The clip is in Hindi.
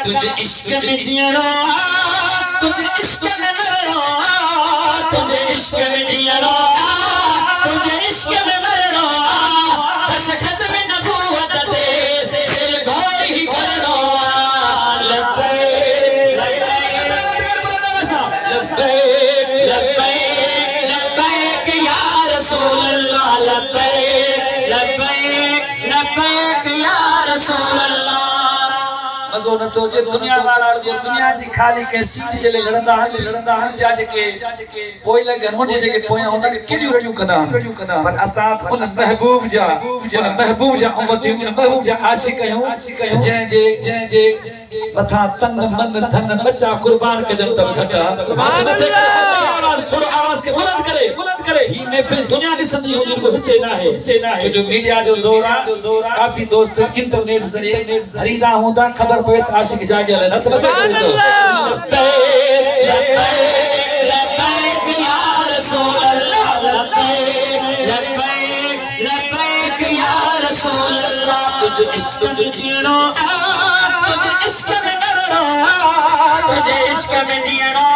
तुझे इश्क में जियरो तुझे इश्क में मरना तुझे इश्क में जियरो तुझे इश्क में मरना बस खत्म नबूवत दे दिल गोर ही करना लब्बैक लब्बैक लब्बैक या रसूल अल्लाह लब्बैक लब्बैक लब्बैक या रसूल अल्लाह मज़ो न तो जे दुनिया वाला जो दुनिया दी खाली के सीट जले लड़ंदा हन जाजे के पोइ लगे मुंजे जे के पोया होंदा के केडियो रडियो कदा पर असात उन महबूब जा उम्मती उन महबूब जा आशिक आहियूं जे पथा तन मन धन बचा कुर्बान के जब तक घटा सुभान अल्लाह थोड़ा आवाज के बुलंद करे ही महफिल दुनिया दी संदी हो जिनको हिते ना है जो मीडिया जो दौरा काफी दोस्त इंटरनेट जरिए खरीदा होंदा खबर पे आशिक जागे ले नत बता तो लब्बैक या रसूल अल्लाह लब्बैक लब्बैक या रसूल अल्लाह तुझे इश्क में जीना तुझे इश्क में मरना तुझे इश्क में जीना